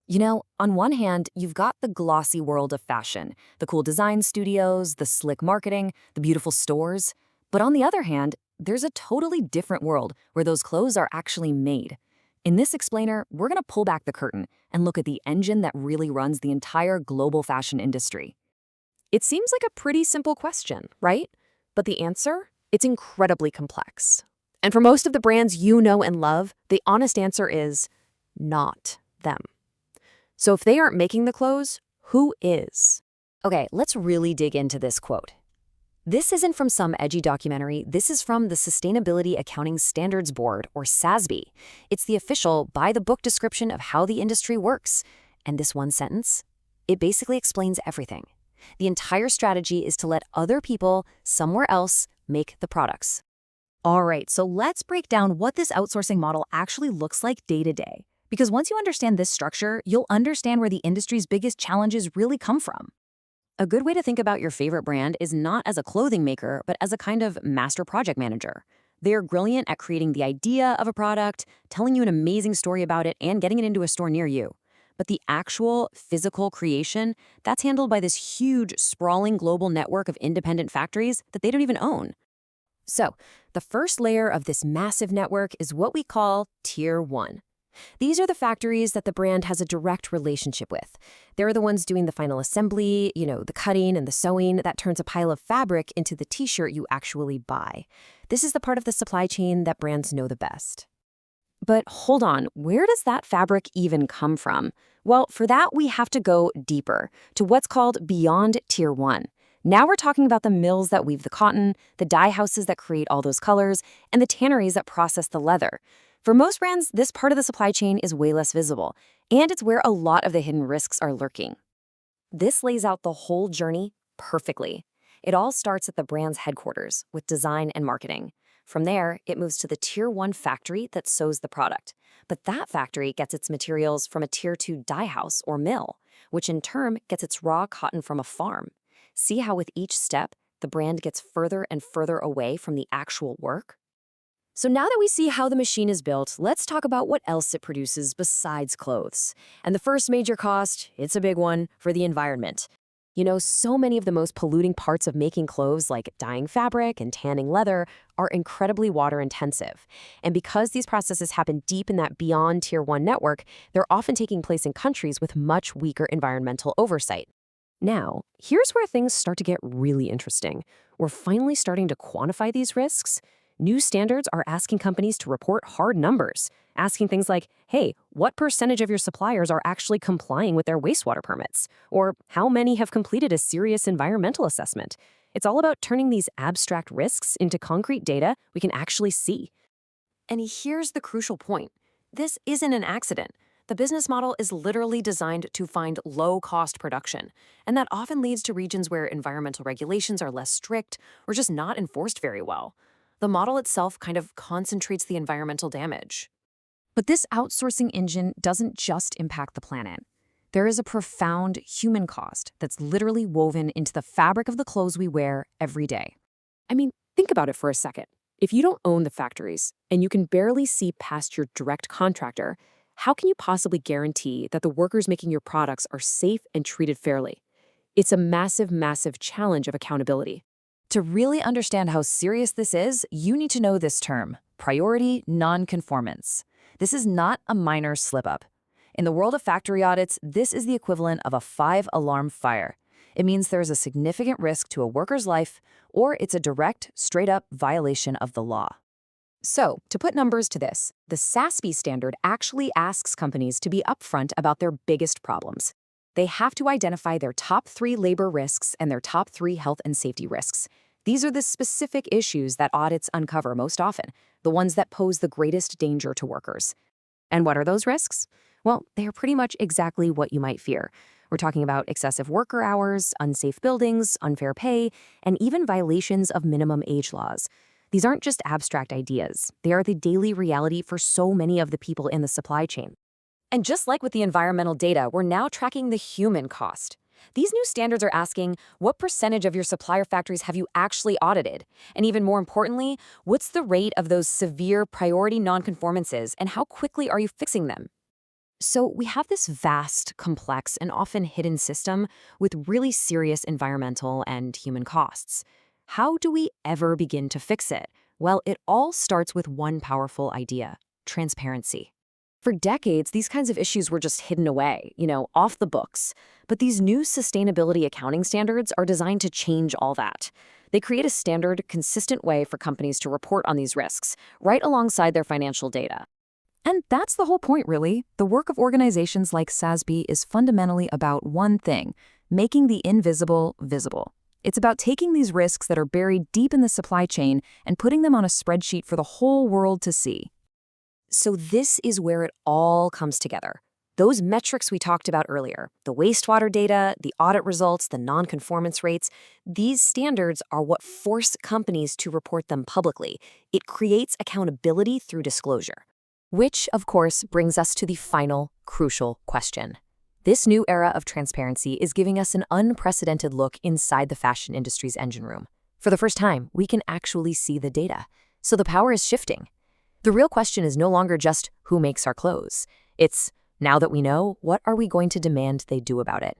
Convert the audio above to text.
On one hand, you've got the glossy world of fashion, the cool design studios, the slick marketing, the beautiful stores. But on the other hand, there's a totally different world where those clothes are actually made. In this explainer, we're going to pull back the curtain and look at the engine that really runs the entire global fashion industry. It seems like a pretty simple question, right? But the answer? It's incredibly complex. And for most of the brands you know and love, the honest answer is not them. So if they aren't making the clothes, who is? Okay, let's really dig into this quote. This isn't from some edgy documentary. This is from the Sustainability Accounting Standards Board, or SASB. It's the official, by-the-book description of how the industry works. And this one sentence, it basically explains everything. The entire strategy is to let other people, somewhere else, make the products. All right, so let's break down what this outsourcing model actually looks like day to day. Because once you understand this structure, you'll understand where the industry's biggest challenges really come from. A good way to think about your favorite brand is not as a clothing maker, but as a kind of master project manager. They are brilliant at creating the idea of a product, telling you an amazing story about it, and getting it into a store near you. But the actual physical creation, that's handled by this huge, sprawling global network of independent factories that they don't even own. So, the first layer of this massive network is what we call Tier 1. These are the factories that the brand has a direct relationship with. They're the ones doing the final assembly, the cutting and the sewing that turns a pile of fabric into the t-shirt you actually buy. This is the part of the supply chain that brands know the best. But hold on, where does that fabric even come from? Well, for that, we have to go deeper, to what's called beyond Tier 1. Now we're talking about the mills that weave the cotton, the dye houses that create all those colors, and the tanneries that process the leather. For most brands, this part of the supply chain is way less visible, and it's where a lot of the hidden risks are lurking. This lays out the whole journey perfectly. It all starts at the brand's headquarters with design and marketing. From there, it moves to the Tier 1 factory that sews the product. But that factory gets its materials from a Tier 2 dye house or mill, which in turn gets its raw cotton from a farm. See how with each step, the brand gets further and further away from the actual work? So now that we see how the machine is built, let's talk about what else it produces besides clothes. And the first major cost, it's a big one, for the environment. So many of the most polluting parts of making clothes, like dyeing fabric and tanning leather, are incredibly water intensive. And because these processes happen deep in that beyond Tier 1 network, they're often taking place in countries with much weaker environmental oversight. Now, here's where things start to get really interesting. We're finally starting to quantify these risks. New standards are asking companies to report hard numbers, asking things like, hey, what percentage of your suppliers are actually complying with their wastewater permits? Or how many have completed a serious environmental assessment? It's all about turning these abstract risks into concrete data we can actually see. And here's the crucial point. This isn't an accident. The business model is literally designed to find low-cost production, and that often leads to regions where environmental regulations are less strict or just not enforced very well. The model itself kind of concentrates the environmental damage. But this outsourcing engine doesn't just impact the planet. There is a profound human cost that's literally woven into the fabric of the clothes we wear every day. I mean, think about it for a second. If you don't own the factories and you can barely see past your direct contractor, how can you possibly guarantee that the workers making your products are safe and treated fairly? It's a massive, massive challenge of accountability. To really understand how serious this is, you need to know this term, priority nonconformance. This is not a minor slip-up. In the world of factory audits, this is the equivalent of a 5-alarm fire. It means there is a significant risk to a worker's life, or it's a direct, straight-up violation of the law. So, to put numbers to this, the SASB standard actually asks companies to be upfront about their biggest problems. They have to identify their top 3 labor risks and their top 3 health and safety risks. These are the specific issues that audits uncover most often, the ones that pose the greatest danger to workers. And what are those risks? Well, they are pretty much exactly what you might fear. We're talking about excessive worker hours, unsafe buildings, unfair pay, and even violations of minimum age laws. These aren't just abstract ideas. They are the daily reality for so many of the people in the supply chain. And just like with the environmental data, we're now tracking the human cost. These new standards are asking, what percentage of your supplier factories have you actually audited? And even more importantly, what's the rate of those severe priority nonconformances and how quickly are you fixing them? So we have this vast, complex, and often hidden system with really serious environmental and human costs. How do we ever begin to fix it? Well, it all starts with one powerful idea: transparency. For decades, these kinds of issues were just hidden away, off the books. But these new sustainability accounting standards are designed to change all that. They create a standard, consistent way for companies to report on these risks, right alongside their financial data. And that's the whole point, really. The work of organizations like SASB is fundamentally about one thing: making the invisible visible. It's about taking these risks that are buried deep in the supply chain and putting them on a spreadsheet for the whole world to see. So this is where it all comes together. Those metrics we talked about earlier, the wastewater data, the audit results, the non-conformance rates, these standards are what force companies to report them publicly. It creates accountability through disclosure. Which, of course, brings us to the final, crucial question. This new era of transparency is giving us an unprecedented look inside the fashion industry's engine room. For the first time, we can actually see the data. So the power is shifting. The real question is no longer just who makes our clothes. It's, now that we know, what are we going to demand they do about it?